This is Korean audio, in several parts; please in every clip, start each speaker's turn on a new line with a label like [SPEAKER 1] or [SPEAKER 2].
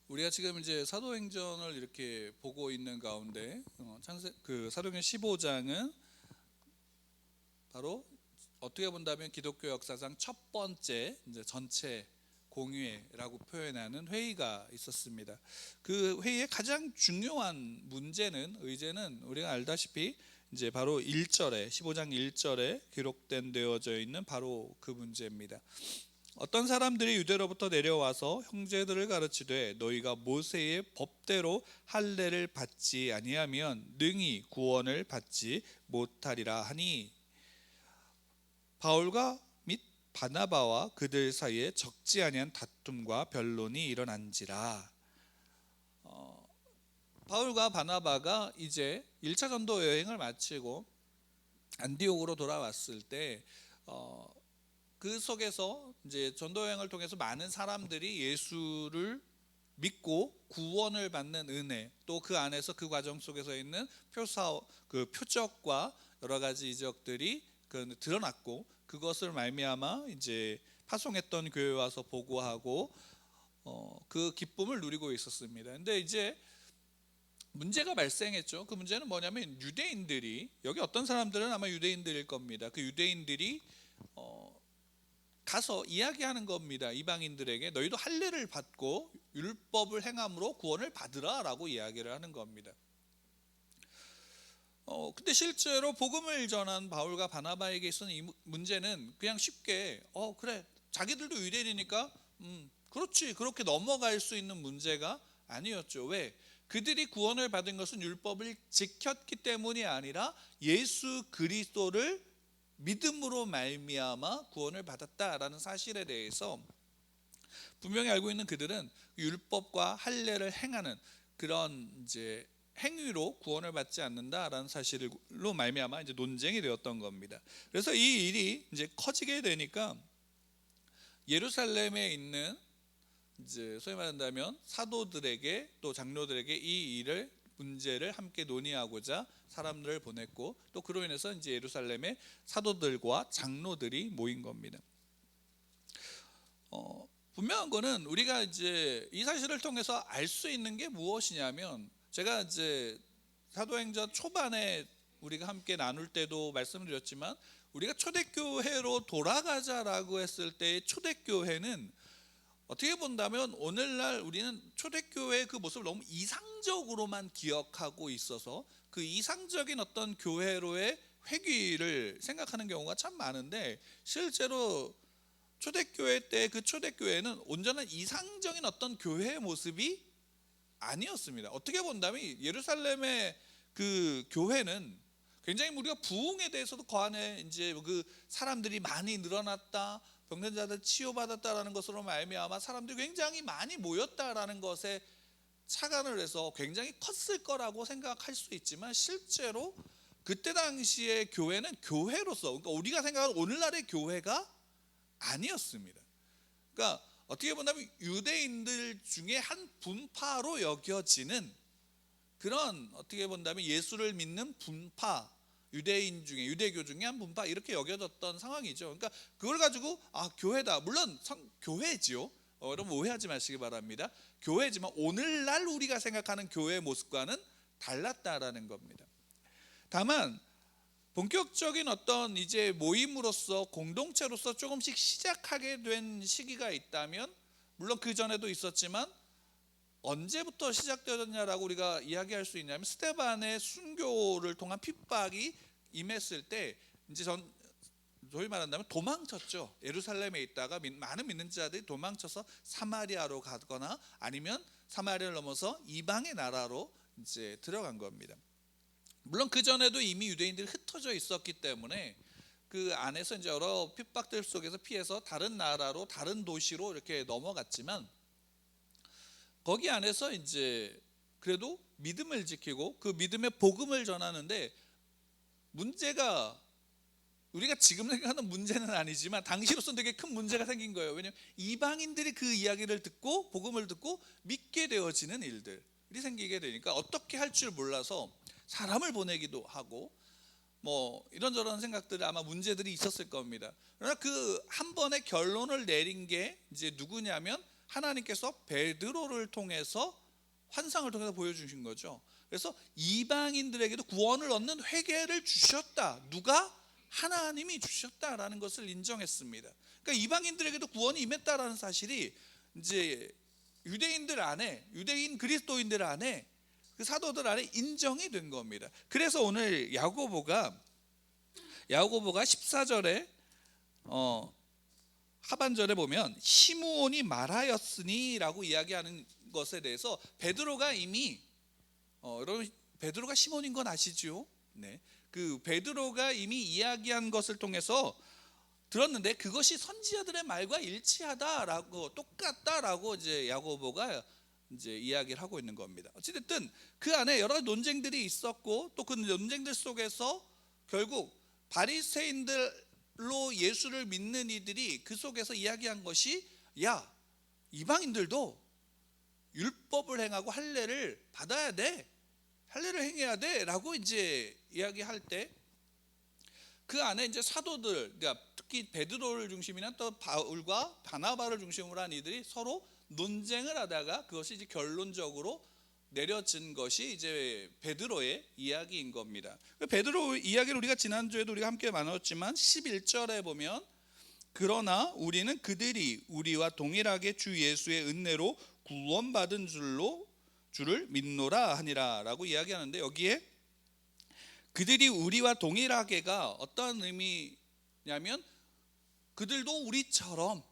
[SPEAKER 1] 우리가 지금 이제 사도행전을 이렇게 보고 있는 가운데 사도행전 15장은 바로 어떻게 본다면 기독교 역사상 첫 번째 이제 전체 공회라고 표현하는 회의가 있었습니다. 그 회의의 가장 중요한 의제는 우리가 알다시피 이제 바로 1절에 15장 1절에 기록된 되어져 있는 바로 그 문제입니다. 어떤 사람들이 유대로부터 내려와서 형제들을 가르치되 너희가 모세의 법대로 할례를 받지 아니하면 능히 구원을 받지 못하리라 하니 바울과 및 바나바와 그들 사이에 적지 아니한 다툼과 변론이 일어난지라. 바울과 바나바가 이제 1차 전도 여행을 마치고 안디옥으로 돌아왔을 때 그 속에서 이제 전도 여행을 통해서 많은 사람들이 예수를 믿고 구원을 받는 은혜, 또 그 안에서 그 과정 속에서 있는 표적과 여러 가지 이적들이 드러났고, 그것을 말미암아 이제 파송했던 교회 와서 보고하고 그 기쁨을 누리고 있었습니다. 근데 이제 문제가 발생했죠. 그 문제는 뭐냐면 유대인들이, 여기 어떤 사람들은 아마 유대인들일 겁니다. 그 유대인들이 가서 이야기하는 겁니다. 이방인들에게 너희도 할례를 받고 율법을 행함으로 구원을 받으라라고 이야기를 하는 겁니다. 근데 실제로 복음을 전한 바울과 바나바에게 있어서 이 문제는 그냥 쉽게 그래 자기들도 유대인이니까 그렇지 그렇게 넘어갈 수 있는 문제가 아니었죠. 왜? 그들이 구원을 받은 것은 율법을 지켰기 때문이 아니라 예수 그리스도를 믿음으로 말미암아 구원을 받았다라는 사실에 대해서 분명히 알고 있는 그들은 율법과 할례를 행하는 그런 이제 행위로 구원을 받지 않는다라는 사실로 말미암아 이제 논쟁이 되었던 겁니다. 그래서 이 일이 이제 커지게 되니까 예루살렘에 있는 이제 소위 말한다면 사도들에게 또 장로들에게 이 문제를 함께 논의하고자 사람들을 보냈고, 또 그로 인해서 이제 예루살렘에 사도들과 장로들이 모인 겁니다. 분명한 거는 우리가 이제 이 사실을 통해서 알 수 있는 게 무엇이냐면, 제가 이제 사도행전 초반에 우리가 함께 나눌 때도 말씀드렸지만, 우리가 초대교회로 돌아가자라고 했을 때의 초대교회는 어떻게 본다면 오늘날 우리는 초대교회의 그 모습을 너무 이상적으로만 기억하고 있어서 그 이상적인 어떤 교회로의 회귀를 생각하는 경우가 참 많은데, 실제로 초대교회 때 그 초대교회는 온전한 이상적인 어떤 교회의 모습이 아니었습니다. 어떻게 본다면 예루살렘의 그 교회는 굉장히 우리가 부흥에 대해서도 그 안에 이제 그 사람들이 많이 늘어났다, 병든 자들 치유받았다라는 것으로 말미암아 사람들이 굉장히 많이 모였다라는 것에 착안을 해서 굉장히 컸을 거라고 생각할 수 있지만, 실제로 그때 당시의 교회는 교회로서, 그러니까 우리가 생각하는 오늘날의 교회가 아니었습니다. 그러니까 어떻게 본다면 유대인들 중에 한 분파로 여겨지는 그런, 어떻게 본다면 예수를 믿는 분파, 유대교 중에 한 분파 이렇게 여겨졌던 상황이죠. 그러니까 그걸 가지고 교회다, 물론 교회지요. 여러분 오해하지 마시기 바랍니다. 교회지만 오늘날 우리가 생각하는 교회의 모습과는 달랐다라는 겁니다. 다만 본격적인 어떤 이제 모임으로서 공동체로서 조금씩 시작하게 된 시기가 있다면, 물론 그 전에도 있었지만 언제부터 시작되었냐라고 우리가 이야기할 수 있냐면, 스데반의 순교를 통한 핍박이 임했을 때 이제 소위 말한다면 도망쳤죠. 예루살렘에 있다가 많은 믿는 자들이 도망쳐서 사마리아로 가거나 아니면 사마리아를 넘어서 이방의 나라로 이제 들어간 겁니다. 물론 그 전에도 이미 유대인들이 흩어져 있었기 때문에 그 안에서 이제 여러 핍박들 속에서 피해서 다른 나라로, 다른 도시로 이렇게 넘어갔지만, 거기 안에서 이제 그래도 믿음을 지키고 그 믿음의 복음을 전하는데, 문제가 우리가 지금 생각하는 문제는 아니지만 당시로서는 되게 큰 문제가 생긴 거예요. 왜냐하면 이방인들이 그 이야기를 듣고 복음을 듣고 믿게 되어지는 일들이 생기게 되니까 어떻게 할 줄 몰라서 사람을 보내기도 하고 뭐 이런저런 생각들이, 아마 문제들이 있었을 겁니다. 그러나 그 한 번의 결론을 내린 게 이제 누구냐면 하나님께서 베드로를 통해서 환상을 통해서 보여주신 거죠. 그래서 이방인들에게도 구원을 얻는 회개를 주셨다. 누가? 하나님이 주셨다라는 것을 인정했습니다. 그러니까 이방인들에게도 구원이 임했다라는 사실이 이제 유대인들 안에, 유대인 그리스도인들 안에, 그 사도들 안에 인정이 된 겁니다. 그래서 오늘 야고보가 14절에 하반절에 보면 시므온이 말하였으니라고 이야기하는 것에 대해서 베드로가 이미 여러분 베드로가 시몬인 건 아시죠? 네, 그 베드로가 이미 이야기한 것을 통해서 들었는데 그것이 선지자들의 말과 일치하다라고 똑같다라고 이제 야고보가 이제 이야기를 하고 있는 겁니다. 어찌됐든 그 안에 여러 논쟁들이 있었고 또 그 논쟁들 속에서 결국 바리새인들로 예수를 믿는 이들이 그 속에서 이야기한 것이 야, 이방인들도 율법을 행하고 할례를 받아야 돼, 할례를 행해야 돼 라고 이제 이야기할 때 그 안에 이제 사도들, 그러니까 특히 베드로를 중심이나 또 바울과 바나바를 중심으로 한 이들이 서로 논쟁을 하다가 그것이 이제 결론적으로 내려진 것이 이제 베드로의 이야기인 겁니다. 베드로 이야기를 우리가 지난주에도 우리가 함께 나눴지만 11절에 보면 그러나 우리는 그들이 우리와 동일하게 주 예수의 은혜로 구원받은 줄을 믿노라 하니라 라고 이야기하는데, 여기에 그들이 우리와 동일하게가 어떤 의미냐면 그들도 우리처럼,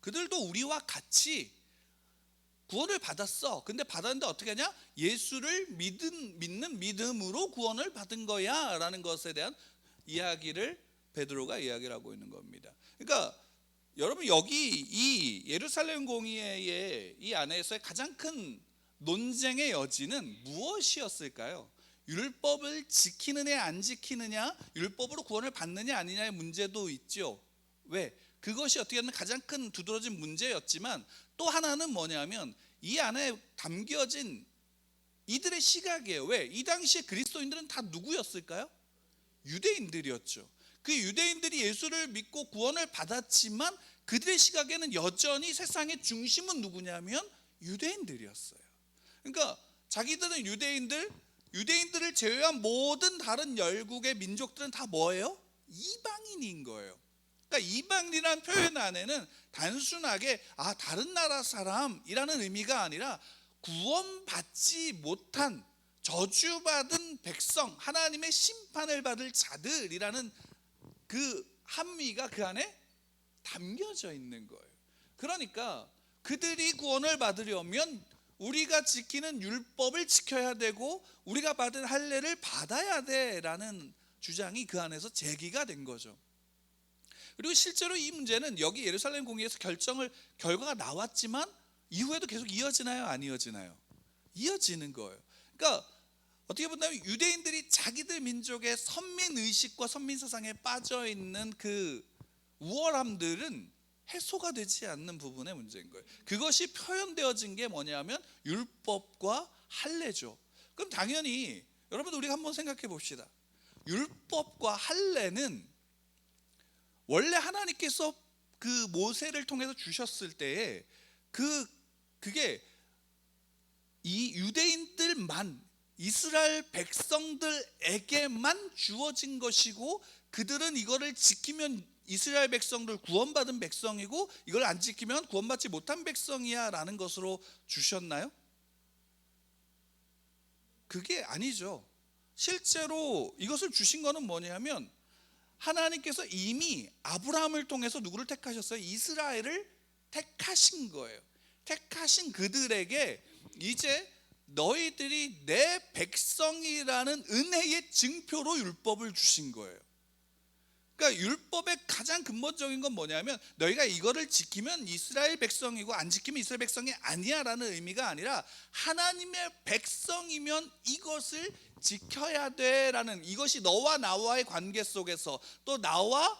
[SPEAKER 1] 그들도 우리와 같이 구원을 받았어. 근데 받았는데 어떻게 하냐? 예수를 믿는 믿음으로 구원을 받은 거야 라는 것에 대한 이야기를 베드로가 이야기를 하고 있는 겁니다. 그러니까 여러분, 여기 이 예루살렘 공의회의 이 안에서의 가장 큰 논쟁의 여지는 무엇이었을까요? 율법을 지키느냐 안 지키느냐, 율법으로 구원을 받느냐 아니냐의 문제도 있죠. 왜? 그것이 어떻게 보면 가장 큰 두드러진 문제였지만 또 하나는 뭐냐면 이 안에 담겨진 이들의 시각이에요. 왜? 이 당시에 그리스도인들은 다 누구였을까요? 유대인들이었죠. 그 유대인들이 예수를 믿고 구원을 받았지만 그들의 시각에는 여전히 세상의 중심은 누구냐면 유대인들이었어요. 그러니까 자기들은 유대인들을 제외한 모든 다른 열국의 민족들은 다 뭐예요? 이방인인 거예요. 그러니까 이방인이라는 표현 안에는 단순하게 다른 나라 사람이라는 의미가 아니라 구원받지 못한 저주받은 백성, 하나님의 심판을 받을 자들이라는 그 함의가 그 안에 담겨져 있는 거예요. 그러니까 그들이 구원을 받으려면 우리가 지키는 율법을 지켜야 되고 우리가 받은 할례를 받아야 돼라는 주장이 그 안에서 제기가 된 거죠. 그리고 실제로 이 문제는 여기 예루살렘 공의회에서 결과가 나왔지만 이후에도 계속 이어지나요? 안 이어지나요? 이어지는 거예요. 그러니까 어떻게 본다면 유대인들이 자기들 민족의 선민의식과 선민사상에 빠져있는 그 우월함들은 해소가 되지 않는 부분의 문제인 거예요. 그것이 표현되어진 게 뭐냐면 율법과 할례죠. 그럼 당연히 여러분, 우리가 한번 생각해 봅시다. 율법과 할례는 원래 하나님께서 그 모세를 통해서 주셨을 때에 그게 이 유대인들만, 이스라엘 백성들에게만 주어진 것이고 그들은 이거를 지키면 이스라엘 백성들 구원받은 백성이고 이걸 안 지키면 구원받지 못한 백성이야 라는 것으로 주셨나요? 그게 아니죠. 실제로 이것을 주신 거는 뭐냐면 하나님께서 이미 아브라함을 통해서 누구를 택하셨어요? 이스라엘을 택하신 거예요. 택하신 그들에게 이제 너희들이 내 백성이라는 은혜의 증표로 율법을 주신 거예요. 그러니까 율법의 가장 근본적인 건 뭐냐면 너희가 이거를 지키면 이스라엘 백성이고 안 지키면 이스라엘 백성이 아니야 라는 의미가 아니라 하나님의 백성이면 이것을 지켜야 돼 라는, 이것이 너와 나와의 관계 속에서 또 너와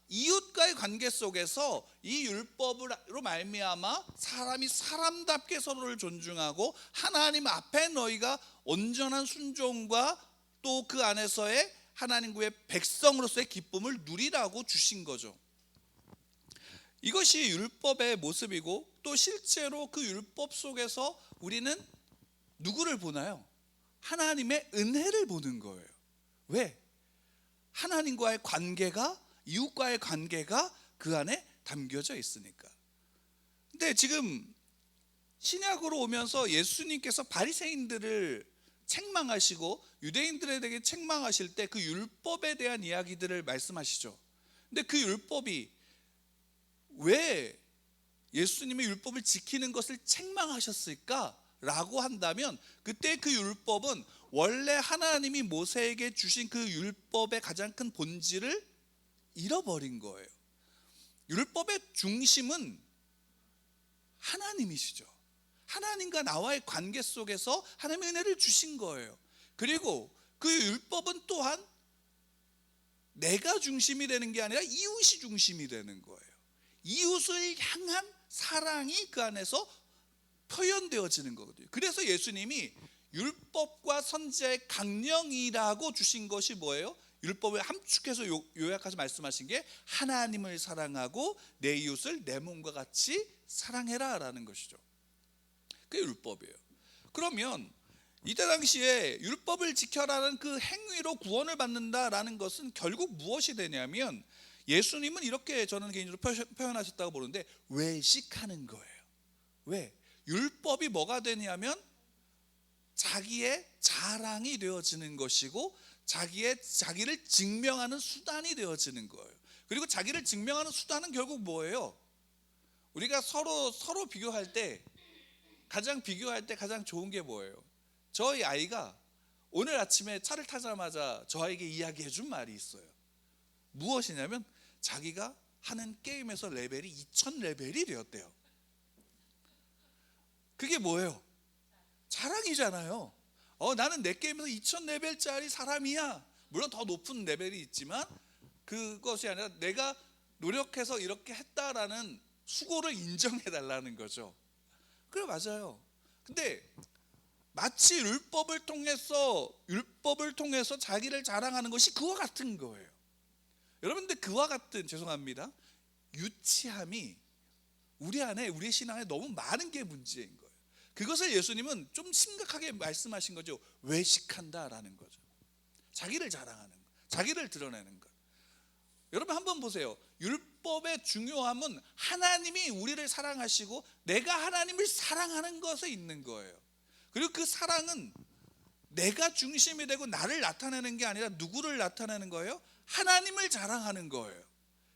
[SPEAKER 1] 이웃과의 관계 속에서 이 율법으로 말미암아 사람이 사람답게 서로를 존중하고 하나님 앞에 너희가 온전한 순종과 또 그 안에서의 하나님의 백성으로서의 기쁨을 누리라고 주신 거죠. 이것이 율법의 모습이고, 또 실제로 그 율법 속에서 우리는 누구를 보나요? 하나님의 은혜를 보는 거예요. 왜? 하나님과의 관계가, 이웃과의 관계가 그 안에 담겨져 있으니까. 근데 지금 신약으로 오면서 예수님께서 바리새인들을 책망하시고 유대인들에게 책망하실 때 그 율법에 대한 이야기들을 말씀하시죠. 근데 그 율법이 왜 예수님의 율법을 지키는 것을 책망하셨을까? 라고 한다면, 그때 그 율법은 원래 하나님이 모세에게 주신 그 율법의 가장 큰 본질을 잃어버린 거예요. 율법의 중심은 하나님이시죠. 하나님과 나와의 관계 속에서 하나님의 은혜를 주신 거예요. 그리고 그 율법은 또한 내가 중심이 되는 게 아니라 이웃이 중심이 되는 거예요. 이웃을 향한 사랑이 그 안에서 표현되어지는 거거든요. 그래서 예수님이 율법과 선지자의 강령이라고 주신 것이 뭐예요? 율법을 함축해서 요약해서 말씀하신 게 하나님을 사랑하고 내 이웃을 내 몸과 같이 사랑해라 라는 것이죠. 그게 율법이에요. 그러면 이때 당시에 율법을 지켜라는 그 행위로 구원을 받는다라는 것은 결국 무엇이 되냐면, 예수님은 이렇게 저는 개인적으로 표현하셨다고 보는데, 외식하는 거예요. 왜? 율법이 뭐가 되냐면 자기의 자랑이 되어지는 것이고, 자기를 증명하는 수단이 되어지는 거예요. 그리고 자기를 증명하는 수단은 결국 뭐예요? 우리가 서로 비교할 때 가장 좋은 게 뭐예요? 저희 아이가 오늘 아침에 차를 타자마자 저에게 이야기해 준 말이 있어요. 무엇이냐면 자기가 하는 게임에서 레벨이 2000레벨이 되었대요. 그게 뭐예요? 자랑이잖아요. 나는 내 게임에서 2000레벨짜리 사람이야. 물론 더 높은 레벨이 있지만 그것이 아니라 내가 노력해서 이렇게 했다라는 수고를 인정해 달라는 거죠. 그래, 맞아요. 근데 마치 율법을 통해서 자기를 자랑하는 것이 그와 같은 거예요. 여러분들, 그와 같은, 죄송합니다, 유치함이 우리 안에, 우리의 신앙에 너무 많은 게 문제인 거예요. 그것을 예수님은 좀 심각하게 말씀하신 거죠. 외식한다라는 거죠. 자기를 자랑하는 것, 자기를 드러내는 것. 여러분 한번 보세요. 율법의 중요함은 하나님이 우리를 사랑하시고 내가 하나님을 사랑하는 것에 있는 거예요. 그리고 그 사랑은 내가 중심이 되고 나를 나타내는 게 아니라 누구를 나타내는 거예요? 하나님을 자랑하는 거예요.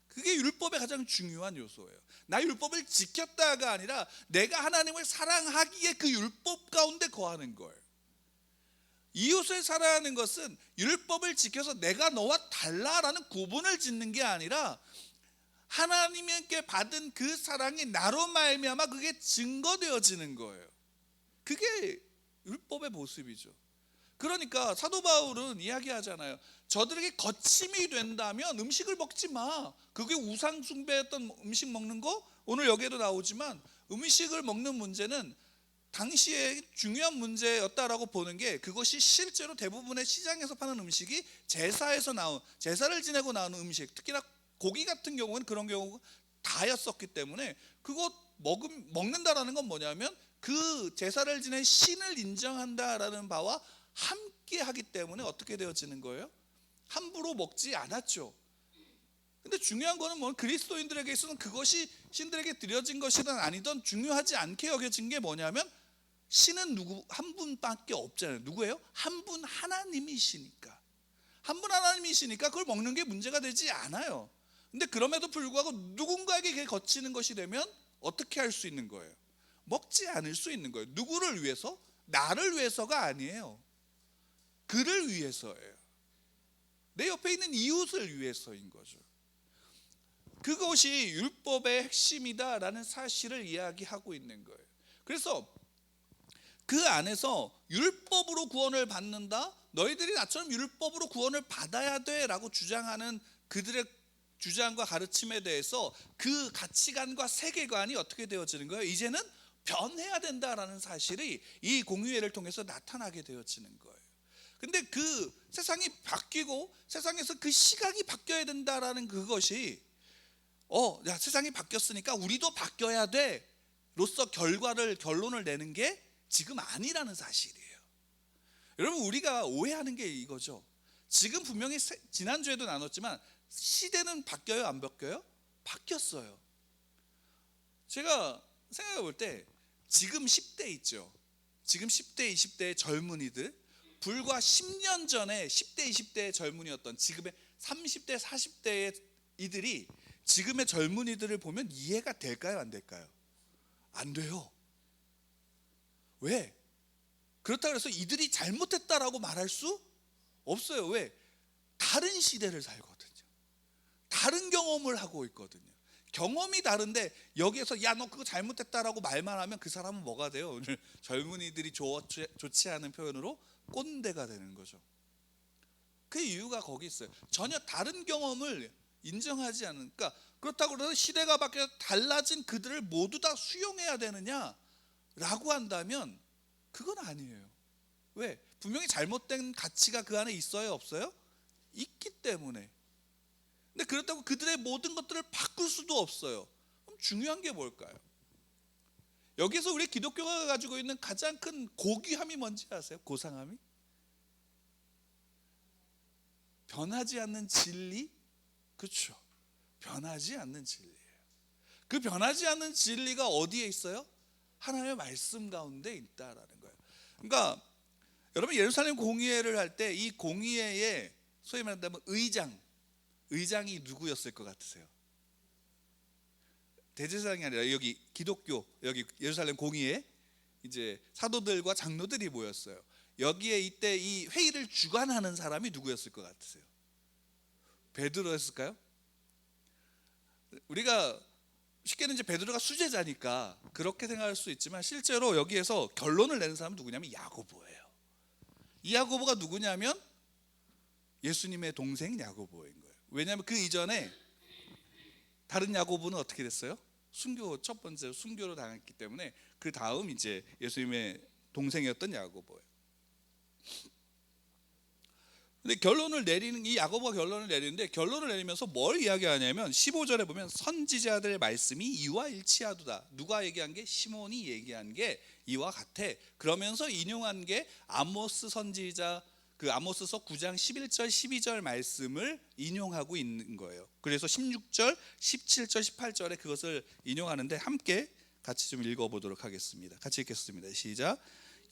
[SPEAKER 1] 그게 율법의 가장 중요한 요소예요. 나 율법을 지켰다가 아니라 내가 하나님을 사랑하기에 그 율법 가운데 거하는 거예요. 이웃을 사랑하는 것은 율법을 지켜서 내가 너와 달라라는 구분을 짓는 게 아니라 하나님께 받은 그 사랑이 나로 말미암아 그게 증거되어지는 거예요. 그게 율법의 모습이죠. 그러니까 사도 바울은 이야기하잖아요. 저들에게 거침이 된다면 음식을 먹지 마. 그게 우상 숭배했던 음식 먹는 거, 오늘 여기에도 나오지만 음식을 먹는 문제는 당시에 중요한 문제였다라고 보는 게, 그것이 실제로 대부분의 시장에서 파는 음식이 제사를 지내고 나오는 음식, 특히나 고기 같은 경우는 그런 경우가 다였었기 때문에 그것 먹는다라는 건 뭐냐면 그 제사를 지낸 신을 인정한다라는 바와 함께 하기 때문에 어떻게 되어지는 거예요? 함부로 먹지 않았죠. 근데 중요한 거는 뭐 그리스도인들에게 있어서는 그것이 신들에게 드려진 것이든 아니든 중요하지 않게 여겨진 게 뭐냐면, 신은 한 분밖에 없잖아요. 누구예요? 한 분 하나님이시니까. 한 분 하나님이시니까 그걸 먹는 게 문제가 되지 않아요. 근데 그럼에도 불구하고 누군가에게 그게 거치는 것이 되면 어떻게 할 수 있는 거예요? 먹지 않을 수 있는 거예요. 누구를 위해서? 나를 위해서가 아니에요. 그를 위해서예요. 내 옆에 있는 이웃을 위해서인 거죠. 그것이 율법의 핵심이다라는 사실을 이야기하고 있는 거예요. 그래서 그 안에서 율법으로 구원을 받는다, 너희들이 나처럼 율법으로 구원을 받아야 돼 라고 주장하는 그들의 주장과 가르침에 대해서 그 가치관과 세계관이 어떻게 되어지는 거예요? 이제는 변해야 된다라는 사실이 이 공의회를 통해서 나타나게 되어지는 거예요. 근데 그 세상이 바뀌고 세상에서 그 시각이 바뀌어야 된다라는 그것이 야, 세상이 바뀌었으니까 우리도 바뀌어야 돼 로서 결론을 내는 게 지금 아니라는 사실이에요. 여러분, 우리가 오해하는 게 이거죠. 지금 분명히 지난주에도 나눴지만 시대는 바뀌어요, 안 바뀌어요? 바뀌었어요. 제가 생각해 볼 때 지금 10대 있죠. 지금 10대, 20대의 젊은이들, 불과 10년 전에 10대, 20대의 젊은이였던 지금의 30대, 40대의 이들이 지금의 젊은이들을 보면 이해가 될까요, 안 될까요? 안 돼요. 왜? 그렇다고 해서 이들이 잘못했다라고 말할 수 없어요. 왜? 다른 시대를 살거든요. 다른 경험을 하고 있거든요. 경험이 다른데 여기에서 야, 너 그거 잘못했다라고 말만 하면 그 사람은 뭐가 돼요? 오늘 젊은이들이 좋지 않은 표현으로 꼰대가 되는 거죠. 그 이유가 거기 있어요. 전혀 다른 경험을 인정하지 않으니까. 그러니까 그렇다고 해서 시대가 바뀌어 달라진 그들을 모두 다 수용해야 되느냐라고 한다면 그건 아니에요. 왜? 분명히 잘못된 가치가 그 안에 있어요, 없어요? 있기 때문에. 근데 그렇다고 그들의 모든 것들을 바꿀 수도 없어요. 그럼 중요한 게 뭘까요? 여기서 우리 기독교가 가지고 있는 가장 큰 고귀함이 뭔지 아세요? 고상함이? 변하지 않는 진리? 그렇죠. 변하지 않는 진리예요. 그 변하지 않는 진리가 어디에 있어요? 하나님의 말씀 가운데 있다라는 거예요. 그러니까 여러분, 예루살렘 공의회를 할 때 이 공의회에 소위 말한다면 의장이 누구였을 것 같으세요? 대제사장이 아니라 여기 기독교, 여기 예루살렘 공의회 이제 사도들과 장로들이 모였어요. 여기에 이때 이 회의를 주관하는 사람이 누구였을 것 같으세요? 베드로였을까요? 우리가 쉽게는 이제 베드로가 수제자니까 그렇게 생각할 수 있지만 실제로 여기에서 결론을 내는 사람은 누구냐면 야고보예요. 이 야고보가 누구냐면 예수님의 동생 야고보인 거예요. 왜냐하면 그 이전에 다른 야고보는 어떻게 됐어요? 첫 번째 순교로 당했기 때문에 그 다음 이제 예수님의 동생이었던 야고보예요. 근데 이 야고보가 결론을 내리는데, 결론을 내리면서 뭘 이야기하냐면 15절에 보면 선지자들의 말씀이 이와 일치하도다. 누가 얘기한 게? 시몬이 얘기한 게 이와 같아. 그러면서 인용한 게 아모스 선지자 그 아모스서 9장 11절 12절 말씀을 인용하고 있는 거예요. 그래서 16절 17절 18절에 그것을 인용하는데 함께 같이 좀 읽어보도록 하겠습니다. 같이 읽겠습니다. 시작.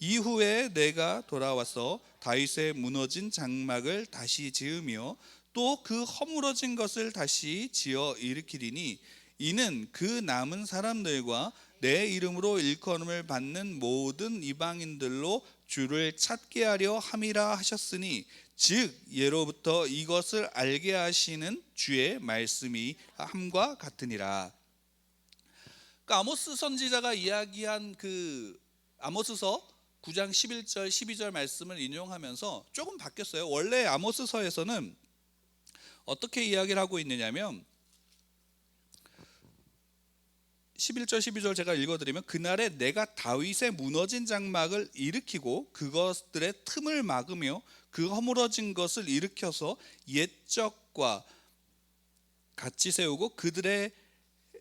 [SPEAKER 1] 이후에 내가 돌아와서 다윗의 무너진 장막을 다시 지으며 또 그 허물어진 것을 다시 지어 일으키리니 이는 그 남은 사람들과 내 이름으로 일컬음을 받는 모든 이방인들로 주를 찾게 하려 함이라 하셨으니 즉 예로부터 이것을 알게 하시는 주의 말씀이 함과 같으니라. 그러니까 아모스 선지자가 이야기한 그 아모스서 9장 11절 12절 말씀을 인용하면서 조금 바뀌었어요. 원래 아모스서에서는 어떻게 이야기를 하고 있느냐면 11절 12절 제가 읽어드리면 그날에 내가 다윗의 무너진 장막을 일으키고 그것들의 틈을 막으며 그 허물어진 것을 일으켜서 옛적과 같이 세우고 그들의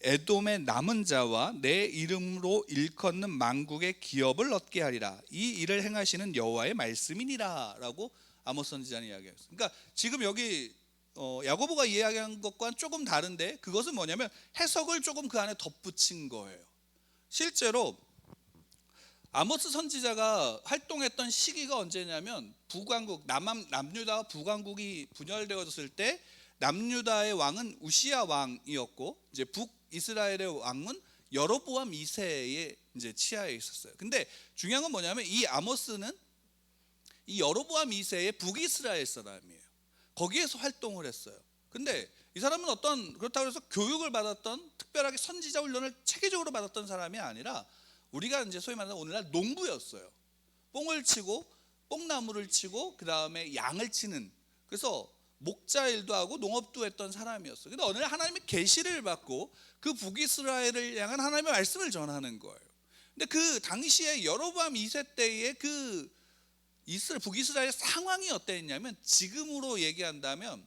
[SPEAKER 1] 에돔의 남은 자와 내 이름으로 일컫는 만국의 기업을 얻게 하리라. 이 일을 행하시는 여호와의 말씀이니라 라고 아모스 선지자는 이야기했어요. 그러니까 지금 여기 야고보가 이야기한 것과는 조금 다른데 그것은 뭐냐면 해석을 조금 그 안에 덧붙인 거예요. 실제로 아모스 선지자가 활동했던 시기가 언제냐면 북왕국 남유다 북왕국이 분열되어졌을 때 남유다의 왕은 우시야 왕이었고 이제 북이스라엘의 왕은 여로보암 2세의 이제 치하에 있었어요. 근데 중요한 건 뭐냐면 이 아모스는 이 여로보암 2세의 북이스라엘 사람이에요. 거기에서 활동을 했어요. 근데 이 사람은 그렇다고 해서 교육을 받았던 특별하게 선지자 훈련을 체계적으로 받았던 사람이 아니라 우리가 이제 소위 말하는 오늘날 농부였어요. 뽕을 치고 뽕나무를 치고 그 다음에 양을 치는, 그래서 목자 일도 하고 농업도 했던 사람이었어요. 근데 어느 날 하나님의 계시를 받고 그 북이스라엘을 향한 하나님의 말씀을 전하는 거예요. 근데 그 당시에 여로보암 2세 때의 그 북이스라엘 상황이 어땠냐면 지금으로 얘기한다면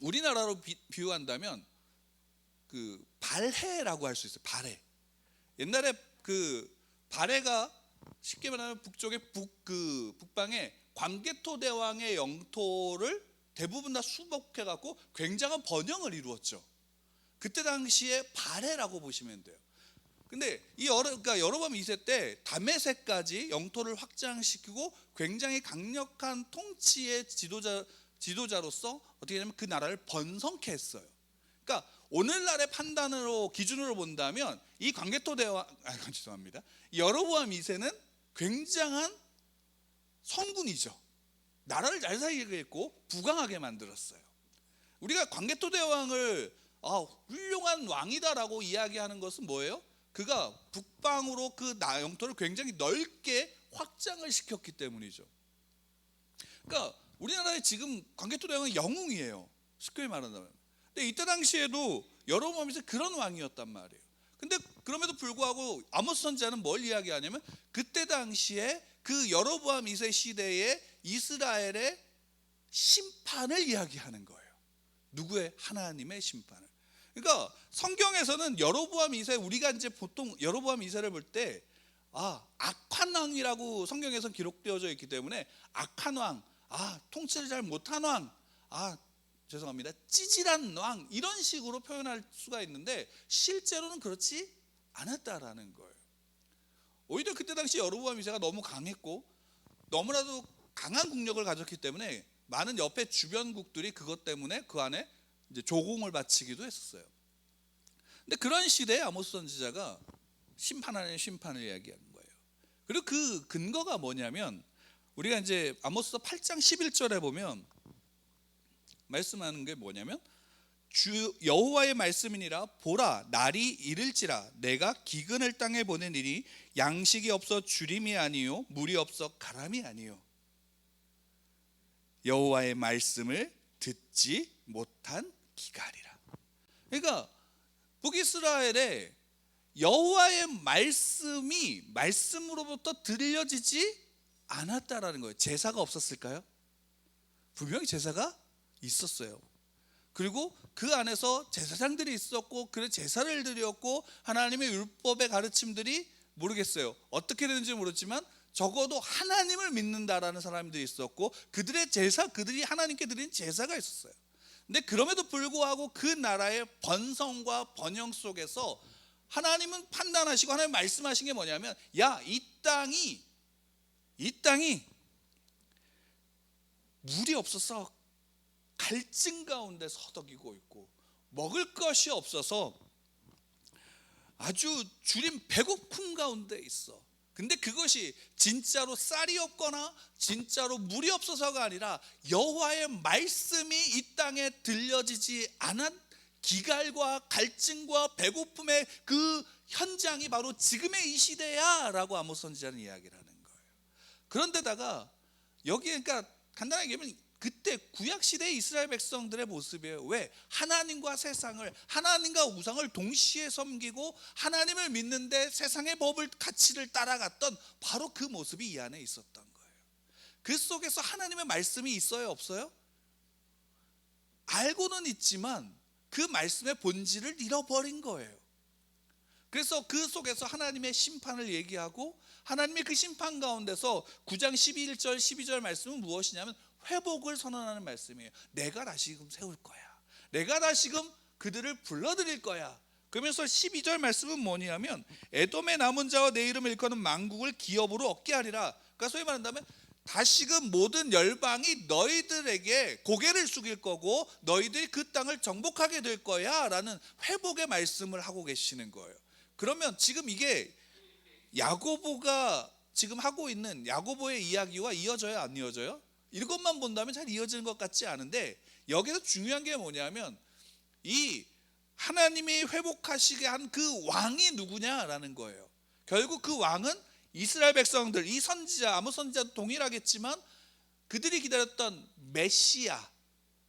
[SPEAKER 1] 우리나라로 비유한다면 그 발해라고 할 수 있어요. 발해. 옛날에 그 발해가 쉽게 말하면 북쪽의 북방에 광개토 대왕의 영토를 대부분 다 수복해 갖고 굉장한 번영을 이루었죠. 그때 당시에 발해라고 보시면 돼요. 근데 그러니까 여로보암 2세 때 다메섹까지 영토를 확장시키고 굉장히 강력한 통치의 지도자로서 어떻게 되냐면 그 나라를 번성케 했어요. 그러니까 오늘날의 판단으로 기준으로 본다면 이 광개토 대왕 죄송합니다. 여로보암 2세는 굉장한 성군이죠. 나라를 잘 살게 했고 부강하게 만들었어요. 우리가 광개토 대왕을 훌륭한 왕이다라고 이야기하는 것은 뭐예요? 그가 북방으로 그 영토를 굉장히 넓게 확장을 시켰기 때문이죠. 그러니까 우리나라에 지금 광개토 대왕은 영웅이에요. 쉽게 말한다면. 근데 이때 당시에도 여로보암이 그런 왕이었단 말이에요. 근데 그럼에도 불구하고 아모스 선지자는 뭘 이야기하냐면 그때 당시에 그 여로보암 2세 시대에 이스라엘의 심판을 이야기하는 거예요. 누구의? 하나님의 심판을. 그러니까 성경에서는 여로보암 2세, 우리가 이제 보통 여로보암 2세를 볼 때 악한 왕이라고 성경에서 기록되어져 있기 때문에 악한 왕, 통치를 잘 못한 왕, 죄송합니다, 찌질한 왕, 이런 식으로 표현할 수가 있는데 실제로는 그렇지 않았다라는 거예요. 오히려 그때 당시 여로보암 2세가 너무 강했고 너무나도 강한 국력을 가졌기 때문에 많은 옆에 주변국들이 그것 때문에 그 안에 이제 조공을 바치기도 했었어요. 근데 그런 시대에 아모스 선지자가 심판하는 심판을 이야기하는 거예요. 그리고 그 근거가 뭐냐면 우리가 이제 아모스서 8장 11절에 보면 말씀하는 게 뭐냐면 주 여호와의 말씀이니라 보라 날이 이를지라 내가 기근을 땅에 보내리니 양식이 없어 주림이 아니요 물이 없어 가람이 아니요 여호와의 말씀을 듣지 못한 기갈이라. 그러니까 북이스라엘에 여호와의 말씀이 말씀으로부터 들려지지 않았다라는 거예요. 제사가 없었을까요? 분명히 제사가 있었어요. 그리고 그 안에서 제사장들이 있었고 그 제사를 드렸고 하나님의 율법의 가르침들이 모르겠어요. 어떻게 되는지 모르지만 적어도 하나님을 믿는다라는 사람들이 있었고 그들의 제사, 그들이 하나님께 드린 제사가 있었어요. 근데 그럼에도 불구하고 그 나라의 번성과 번영 속에서 하나님은 판단하시고 하나님 말씀하신 게 뭐냐면 이 땅이 물이 없어서 갈증 가운데 서덕이고 있고 먹을 것이 없어서 아주 주림 배고픔 가운데 있어. 근데 그것이 진짜로 쌀이 없거나 진짜로 물이 없어서가 아니라 여호와의 말씀이 이 땅에 들려지지 않은 기갈과 갈증과 배고픔의 그 현장이 바로 지금의 이 시대야 라고 아모스 선지자는 이야기를 하는 거예요. 그런데다가 여기에 그러니까 간단하게 얘기하면 그때 구약시대의 이스라엘 백성들의 모습이에요. 왜? 하나님과 세상을, 하나님과 우상을 동시에 섬기고 하나님을 믿는데 세상의 법을, 가치를 따라갔던 바로 그 모습이 이 안에 있었던 거예요. 그 속에서 하나님의 말씀이 있어요? 없어요? 알고는 있지만 그 말씀의 본질을 잃어버린 거예요. 그래서 그 속에서 하나님의 심판을 얘기하고 하나님의 그 심판 가운데서 9장 11절 12절 말씀은 무엇이냐면 회복을 선언하는 말씀이에요. 내가 다시금 세울 거야. 내가 다시금 그들을 불러들일 거야. 그러면서 12절 말씀은 뭐냐면 에돔의 남은 자와 내 이름을 일컫는 만국을 기업으로 얻게 하리라. 그러니까 소위 말한다면 다시금 모든 열방이 너희들에게 고개를 숙일 거고 너희들이 그 땅을 정복하게 될 거야 라는 회복의 말씀을 하고 계시는 거예요. 그러면 지금 이게 야고보가 지금 하고 있는 야고보의 이야기와 이어져요, 안 이어져요? 이것만 본다면 잘 이어지는 것 같지 않은데 여기서 중요한 게 뭐냐면 이 하나님이 회복하시게 한 그 왕이 누구냐라는 거예요. 결국 그 왕은 이스라엘 백성들, 이 선지자, 아모스 선지자도 동일하겠지만 그들이 기다렸던 메시아,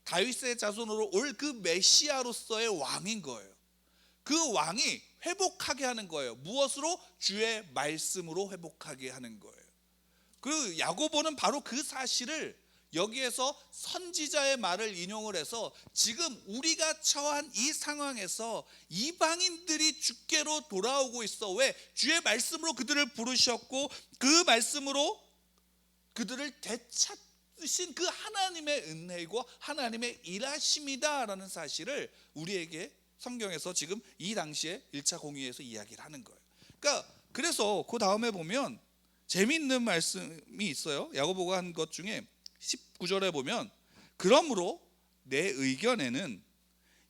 [SPEAKER 1] 다윗의 자손으로 올 그 메시아로서의 왕인 거예요. 그 왕이 회복하게 하는 거예요. 무엇으로? 주의 말씀으로 회복하게 하는 거예요. 그 야고보는 바로 그 사실을 여기에서 선지자의 말을 인용을 해서 지금 우리가 처한 이 상황에서 이방인들이 주께로 돌아오고 있어. 왜? 주의 말씀으로 그들을 부르셨고 그 말씀으로 그들을 되찾으신 그 하나님의 은혜이고 하나님의 일하심이다라는 사실을 우리에게 성경에서 지금 이 당시에 1차 공의회에서 이야기를 하는 거예요. 그러니까 그래서 그 다음에 보면 재미있는 말씀이 있어요. 야고보가 한 것 중에 19절에 보면 그러므로 내 의견에는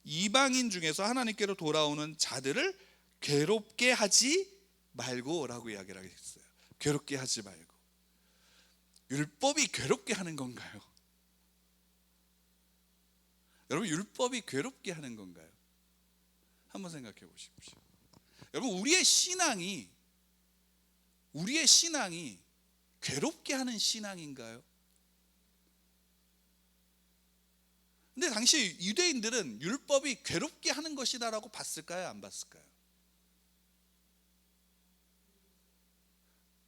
[SPEAKER 1] 이방인 중에서 하나님께로 돌아오는 자들을 괴롭게 하지 말고 라고 이야기를 하겠어요. 괴롭게 하지 말고. 율법이 괴롭게 하는 건가요? 여러분, 율법이 괴롭게 하는 건가요? 한번 생각해 보십시오. 여러분, 우리의 신앙이 괴롭게 하는 신앙인가요? 근데 당시 유대인들은 율법이 괴롭게 하는 것이다라고 봤을까요? 안 봤을까요?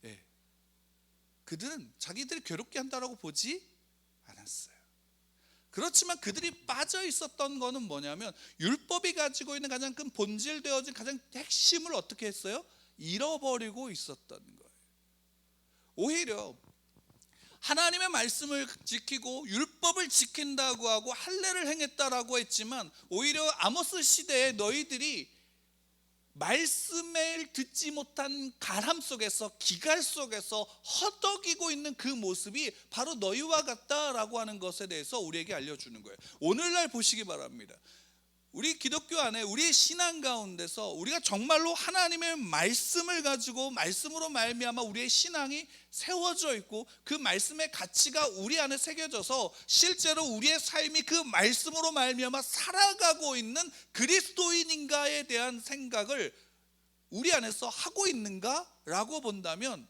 [SPEAKER 1] 네. 그들은 자기들이 괴롭게 한다라고 보지 않았어요. 그렇지만 그들이 빠져 있었던 거는 뭐냐면 율법이 가지고 있는 가장 큰 본질되어진 가장 핵심을 어떻게 했어요? 잃어버리고 있었던 거예요. 오히려 하나님의 말씀을 지키고 율법을 지킨다고 하고 할례를 행했다라고 했지만 오히려 아모스 시대에 너희들이 말씀을 듣지 못한 가람 속에서 기갈 속에서 허덕이고 있는 그 모습이 바로 너희와 같다라고 하는 것에 대해서 우리에게 알려주는 거예요. 오늘날 보시기 바랍니다. 우리 기독교 안에 우리의 신앙 가운데서 우리가 정말로 하나님의 말씀을 가지고 말씀으로 말미암아 우리의 신앙이 세워져 있고 그 말씀의 가치가 우리 안에 새겨져서 실제로 우리의 삶이 그 말씀으로 말미암아 살아가고 있는 그리스도인인가에 대한 생각을 우리 안에서 하고 있는가라고 본다면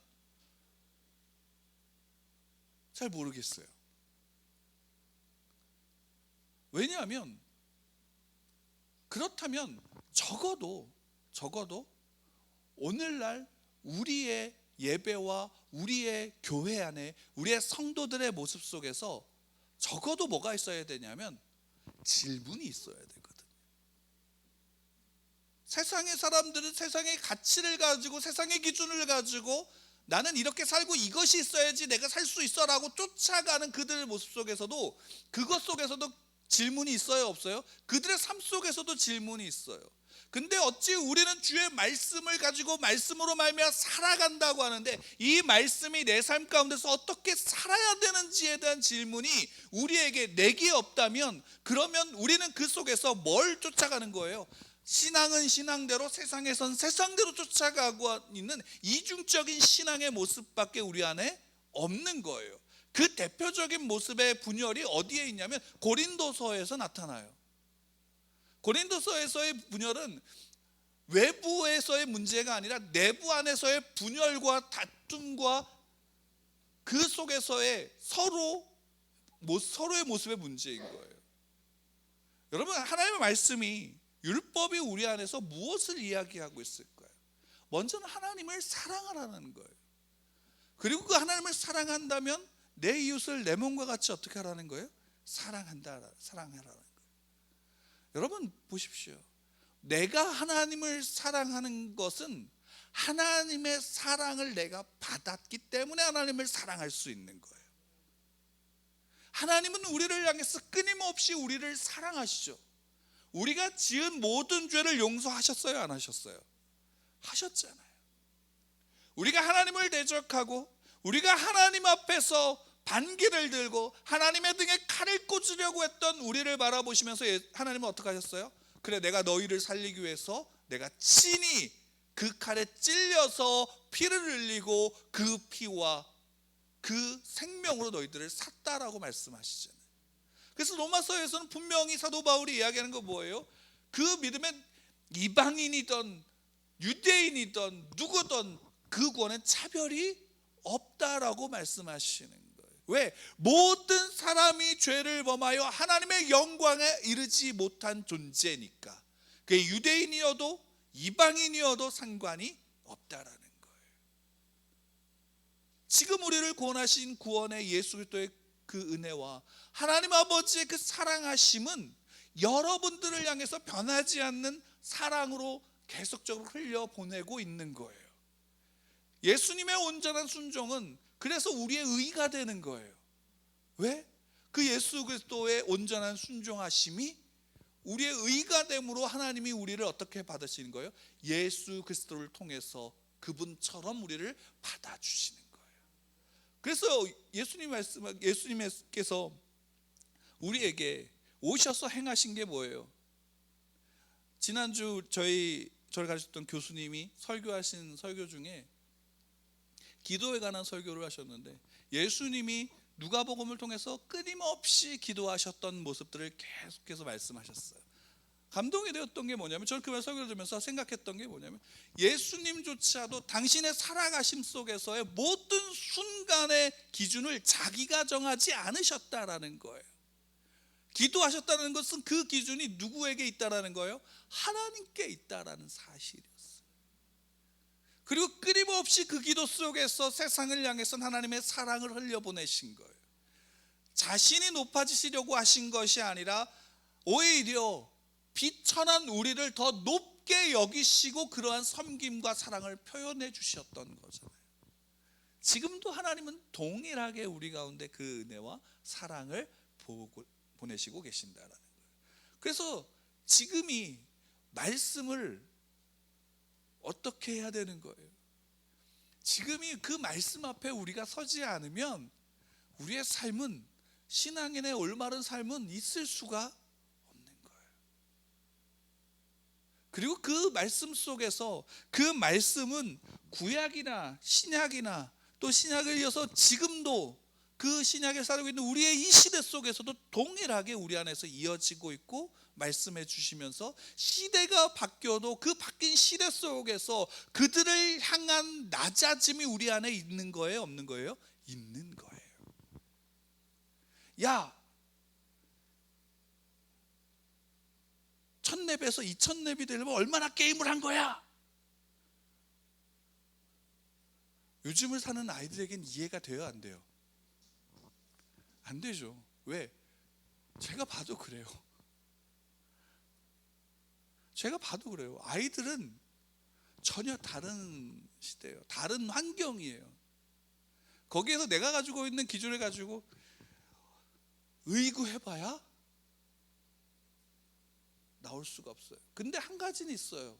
[SPEAKER 1] 잘 모르겠어요. 왜냐하면 그렇다면 적어도 오늘날 우리의 예배와 우리의 교회 안에 우리의 성도들의 모습 속에서 적어도 뭐가 있어야 되냐면 질문이 있어야 되거든요. 세상의 사람들은 세상의 가치를 가지고 세상의 기준을 가지고 나는 이렇게 살고 이것이 있어야지 내가 살 수 있어 라고 쫓아가는 그들의 모습 속에서도 그것 속에서도 질문이 있어요, 없어요? 그들의 삶 속에서도 질문이 있어요. 근데 어찌 우리는 주의 말씀을 가지고 말씀으로 말미암아 살아간다고 하는데 이 말씀이 내 삶 가운데서 어떻게 살아야 되는지에 대한 질문이 우리에게 내게 없다면 그러면 우리는 그 속에서 뭘 쫓아가는 거예요? 신앙은 신앙대로 세상에선 세상대로 쫓아가고 있는 이중적인 신앙의 모습밖에 우리 안에 없는 거예요. 그 대표적인 모습의 분열이 어디에 있냐면 고린도서에서 나타나요. 고린도서에서의 분열은 외부에서의 문제가 아니라 내부 안에서의 분열과 다툼과 그 속에서의 서로의 모습의 문제인 거예요. 여러분, 하나님의 말씀이 율법이 우리 안에서 무엇을 이야기하고 있을까요? 먼저는 하나님을 사랑하라는 거예요. 그리고 그 하나님을 사랑한다면 내 이웃을 내 몸과 같이 어떻게 하라는 거예요? 사랑하라는 거예요. 여러분 보십시오. 내가 하나님을 사랑하는 것은 하나님의 사랑을 내가 받았기 때문에 하나님을 사랑할 수 있는 거예요. 하나님은 우리를 향해서 끊임없이 우리를 사랑하시죠. 우리가 지은 모든 죄를 용서하셨어요, 안 하셨어요? 하셨잖아요. 우리가 하나님을 대적하고 우리가 하나님 앞에서 반기를 들고 하나님의 등에 칼을 꽂으려고 했던 우리를 바라보시면서 하나님은 어떻게 하셨어요? 그래, 내가 너희를 살리기 위해서 내가 친히 그 칼에 찔려서 피를 흘리고 그 피와 그 생명으로 너희들을 샀다라고 말씀하시잖아요. 그래서 로마서에서는 분명히 사도 바울이 이야기하는 거 뭐예요? 그 믿음의 이방인이든 유대인이든 누구든 그 구원엔 차별이 없다라고 말씀하시는 거예요. 왜? 모든 사람이 죄를 범하여 하나님의 영광에 이르지 못한 존재니까. 그게 유대인이어도 이방인이어도 상관이 없다라는 거예요. 지금 우리를 구원하신 구원의 예수 그리스도의 그 은혜와 하나님 아버지의 그 사랑하심은 여러분들을 향해서 변하지 않는 사랑으로 계속적으로 흘려보내고 있는 거예요. 예수님의 온전한 순종은 그래서 우리의 의가 되는 거예요. 왜? 그 예수 그리스도의 온전한 순종하심이 우리의 의가 됨으로 하나님이 우리를 어떻게 받으시는 거예요? 예수 그리스도를 통해서 그분처럼 우리를 받아주시는 거예요. 그래서 예수님께서 우리에게 오셔서 행하신 게 뭐예요? 지난주 저를 가르쳤던 교수님이 설교하신 설교 중에 기도에 관한 설교를 하셨는데, 예수님이 누가복음을 통해서 끊임없이 기도하셨던 모습들을 계속해서 말씀하셨어요. 감동이 되었던 게 뭐냐면, 저는 그 설교를 들으면서 생각했던 게 뭐냐면, 예수님조차도 당신의 살아가심 속에서의 모든 순간의 기준을 자기가 정하지 않으셨다라는 거예요. 기도하셨다는 것은 그 기준이 누구에게 있다라는 거예요? 하나님께 있다라는 사실이었어요. 그리고 끊임없이 그 기도 속에서 세상을 향해서 하나님의 사랑을 흘려보내신 거예요. 자신이 높아지시려고 하신 것이 아니라 오히려 비천한 우리를 더 높게 여기시고 그러한 섬김과 사랑을 표현해 주셨던 거잖아요. 지금도 하나님은 동일하게 우리 가운데 그 은혜와 사랑을 보내시고 계신다라는 거예요. 그래서 지금이 말씀을 어떻게 해야 되는 거예요? 지금이 그 말씀 앞에 우리가 서지 않으면 우리의 삶은, 신앙인의 올바른 삶은 있을 수가 없는 거예요. 그리고 그 말씀 속에서, 그 말씀은 구약이나 신약이나 또 신약을 이어서 지금도 그 신약에 살고 있는 우리의 이 시대 속에서도 동일하게 우리 안에서 이어지고 있고 말씀해 주시면서, 시대가 바뀌어도 그 바뀐 시대 속에서 그들을 향한 낮아짐이 우리 안에 있는 거예요, 없는 거예요? 있는 거예요. 야, 1000렙에서 2000렙이 되려면 얼마나 게임을 한 거야? 요즘을 사는 아이들에겐 이해가 돼요, 안 돼요? 안 되죠. 왜? 제가 봐도 그래요. 제가 봐도 그래요. 아이들은 전혀 다른 시대예요. 다른 환경이에요. 거기에서 내가 가지고 있는 기준을 가지고 의구해봐야 나올 수가 없어요. 근데 한 가지는 있어요.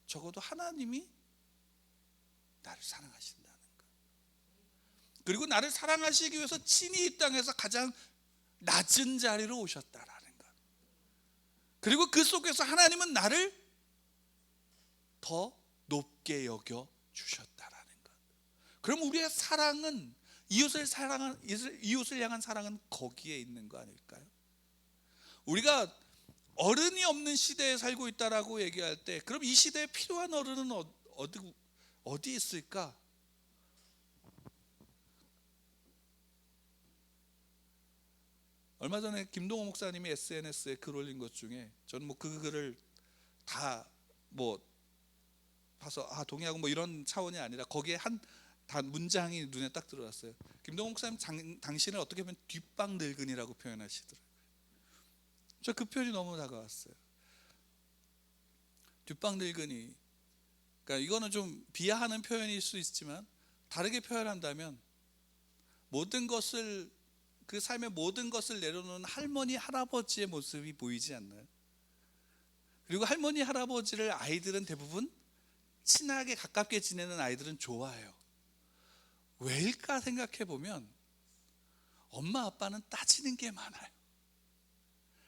[SPEAKER 1] 적어도 하나님이 나를 사랑하신다는 거. 그리고 나를 사랑하시기 위해서 친히 이 땅에서 가장 낮은 자리로 오셨다라는 것. 그리고 그 속에서 하나님은 나를 더 높게 여겨 주셨다라는 것. 그럼 우리의 사랑은, 이웃을 향한 사랑은 거기에 있는 거 아닐까요? 우리가 어른이 없는 시대에 살고 있다라고 얘기할 때, 그럼 이 시대에 필요한 어른은 어디 있을까? 얼마 전에 김동호 목사님이 SNS에 글 올린 것 중에, 저는 뭐 그 글을 다 뭐 봐서 동의하고 뭐 이런 차원이 아니라 거기에 한 문장이 눈에 딱 들어왔어요. 김동호 목사님 당신을 어떻게 보면 뒷방 늙은이라고 표현하시더라고요. 저 그 표현이 너무 다가왔어요. 뒷방 늙은이. 그러니까 이거는 좀 비하하는 표현일 수 있지만, 다르게 표현한다면 모든 것을, 그 삶의 모든 것을 내려놓는 할머니 할아버지의 모습이 보이지 않나요? 그리고 할머니 할아버지를 아이들은 대부분 친하게 가깝게 지내는 아이들은 좋아해요. 왜일까 생각해 보면 엄마 아빠는 따지는 게 많아요.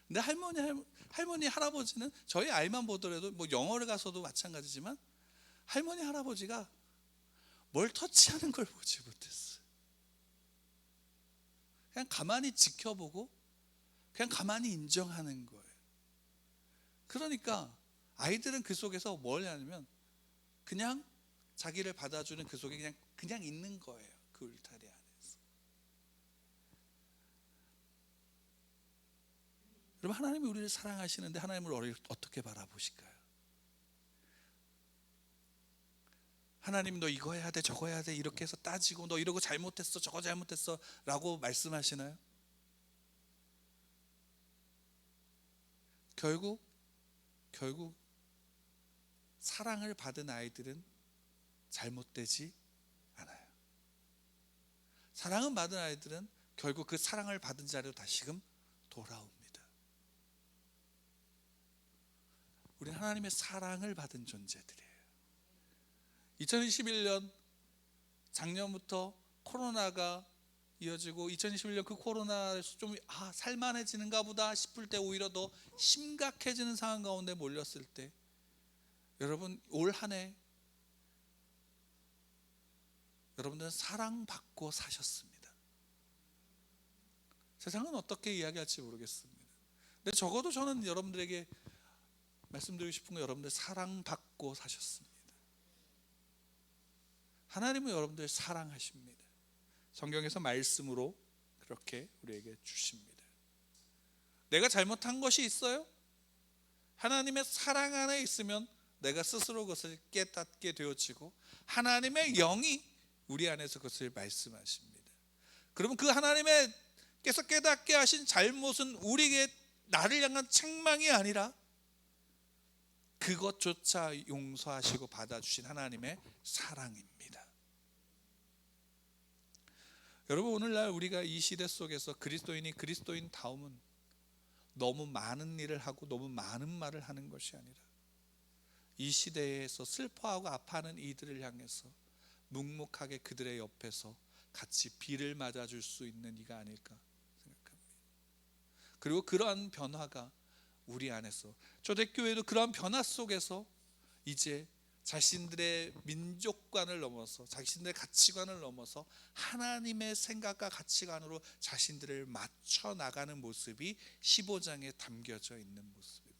[SPEAKER 1] 근데 할머니 할아버지는, 저희 아이만 보더라도 뭐 영어를 가서도 마찬가지지만, 할머니 할아버지가 뭘 터치하는 걸 보지 못했어요. 그냥 가만히 지켜보고 그냥 가만히 인정하는 거예요. 그러니까 아이들은 그 속에서 뭘 하냐면 그냥 자기를 받아주는 그 속에 그냥 있는 거예요. 그 울타리 안에서. 여러분, 하나님이 우리를 사랑하시는데 하나님을 어떻게 바라보실까요? 하나님 너 이거 해야 돼 저거 해야 돼 이렇게 해서 따지고 너 이러고 잘못했어 저거 잘못했어 라고 말씀하시나요? 결국 사랑을 받은 아이들은 잘못되지 않아요. 사랑을 받은 아이들은 결국 그 사랑을 받은 자리로 다시금 돌아옵니다. 우리는 하나님의 사랑을 받은 존재들이에요. 2021년 작년부터 코로나가 이어지고 2021년 그 코로나에서 좀 살만해지는가 보다 싶을 때 오히려 더 심각해지는 상황 가운데 몰렸을 때 여러분 올 한 해 여러분들은 사랑받고 사셨습니다. 세상은 어떻게 이야기할지 모르겠습니다. 근데 적어도 저는 여러분들에게 말씀드리고 싶은 건 여러분들 사랑받고 사셨습니다. 하나님은 여러분들 사랑하십니다. 성경에서 말씀으로 그렇게 우리에게 주십니다. 내가 잘못한 것이 있어요? 하나님의 사랑 안에 있으면 내가 스스로 그것을 깨닫게 되어지고 하나님의 영이 우리 안에서 그것을 말씀하십니다. 그러면 그 하나님께서 깨닫게 하신 잘못은 우리에게 나를 향한 책망이 아니라 그것조차 용서하시고 받아주신 하나님의 사랑입니다. 여러분 오늘날 우리가 이 시대 속에서 그리스도인이 그리스도인다움은 너무 많은 일을 하고 너무 많은 말을 하는 것이 아니라 이 시대에서 슬퍼하고 아파하는 이들을 향해서 묵묵하게 그들의 옆에서 같이 비를 맞아줄 수 있는 이가 아닐까 생각합니다. 그리고 그러한 변화가 우리 안에서 초대교회도 그러한 변화 속에서 이제 자신들의 민족관을 넘어서 자신들의 가치관을 넘어서 하나님의 생각과 가치관으로 자신들을 맞춰 나가는 모습이 15장에 담겨져 있는 모습입니다.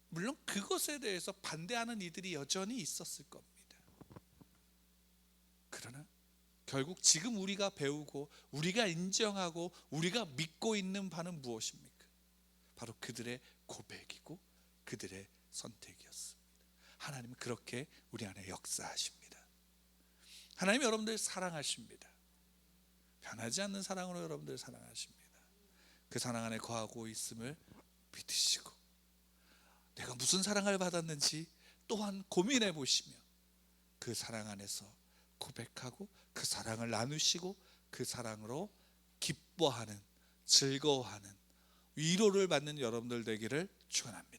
[SPEAKER 1] 물론 그것에 대해서 반대하는 이들이 여전히 있었을 겁니다. 그러나 결국 지금 우리가 배우고 우리가 인정하고 우리가 믿고 있는 바는 무엇입니까? 바로 그들의 고백이고 그들의 선택이었습니다. 하나님은 그렇게 우리 안에 역사하십니다. 하나님 여러분들 사랑하십니다. 변하지 않는 사랑으로 여러분들 사랑하십니다. 그 사랑 안에 거하고 있음을 믿으시고 내가 무슨 사랑을 받았는지 또한 고민해 보시며 그 사랑 안에서 고백하고 그 사랑을 나누시고 그 사랑으로 기뻐하는 즐거워하는 위로를 받는 여러분들 되기를 축원합니다.